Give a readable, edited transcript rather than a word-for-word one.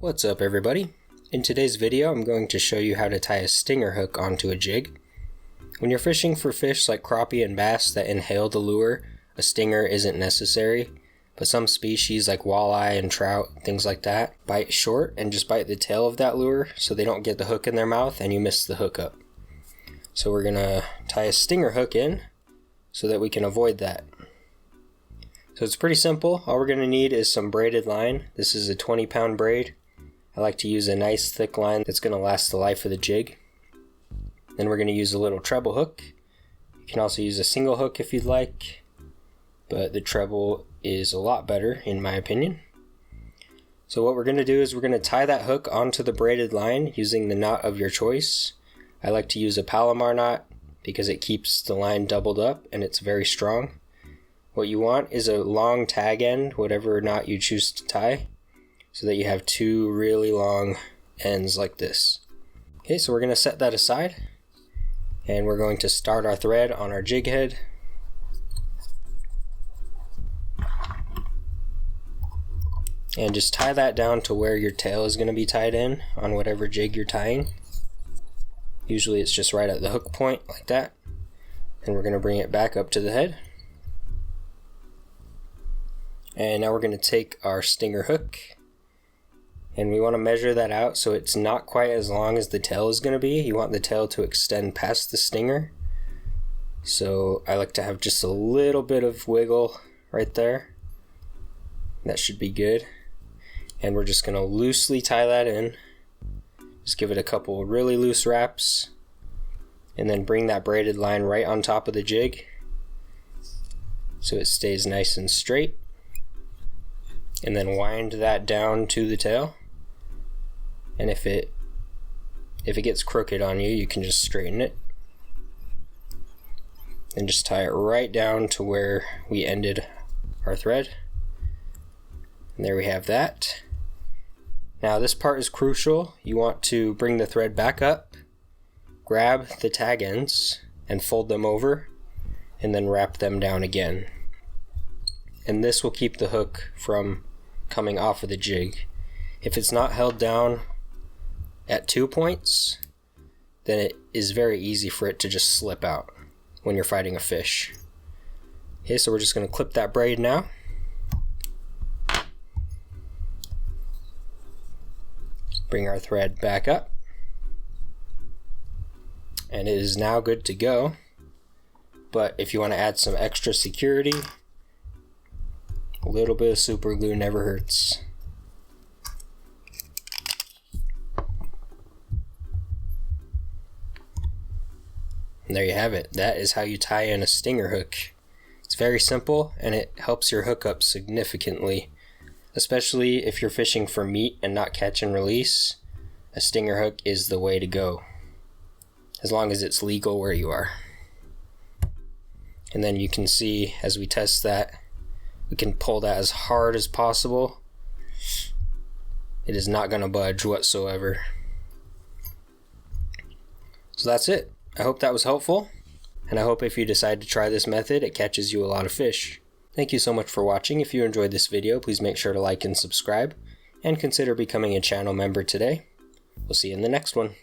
What's up everybody? In today's video I'm going to show you how to tie a stinger hook onto a jig. When you're fishing for fish like crappie and bass that inhale the lure, a stinger isn't necessary, but some species like walleye and trout, things like that, bite short and just bite the tail of that lure so they don't get the hook in their mouth and you miss the hookup. So we're gonna tie a stinger hook in so that we can avoid that. So it's pretty simple. All we're gonna need is some braided line. This is a 20-pound braid. I like to use a nice thick line that's going to last the life of the jig. Then we're going to use a little treble hook. You can also use a single hook if you'd like, but the treble is a lot better in my opinion. So what we're going to do is we're going to tie that hook onto the braided line using the knot of your choice. I like to use a Palomar knot because it keeps the line doubled up and it's very strong. What you want is a long tag end, whatever knot you choose to tie, so that you have two really long ends like this. Okay, so we're going to set that aside and we're going to start our thread on our jig head. And just tie that down to where your tail is going to be tied in on whatever jig you're tying. Usually it's just right at the hook point like that. And we're going to bring it back up to the head. And now we're going to take our stinger hook and we want to measure that out so it's not quite as long as the tail is going to be. You want the tail to extend past the stinger. So I like to have just a little bit of wiggle right there. That should be good. And we're just going to loosely tie that in. Just give it a couple really loose wraps. And then bring that braided line right on top of the jig so it stays nice and straight. And then wind that down to the tail. And if it gets crooked on you, you can just straighten it. And just tie it right down to where we ended our thread. And there we have that. Now this part is crucial. You want to bring the thread back up, grab the tag ends, and fold them over, and then wrap them down again. And this will keep the hook from coming off of the jig. If it's not held down at 2 points, then it is very easy for it to just slip out when you're fighting a fish. Okay, so we're just going to clip that braid now. Bring our thread back up. And it is now good to go. But if you want to add some extra security, a little bit of super glue never hurts. And there you have it. That is how you tie in a stinger hook. It's very simple and it helps your hookup significantly. Especially if you're fishing for meat and not catch and release, a stinger hook is the way to go. As long as it's legal where you are. And then you can see as we test that, we can pull that as hard as possible. It is not going to budge whatsoever. So that's it. I hope that was helpful, and I hope if you decide to try this method, it catches you a lot of fish. Thank you so much for watching. If you enjoyed this video, please make sure to like and subscribe, and consider becoming a channel member today. We'll see you in the next one.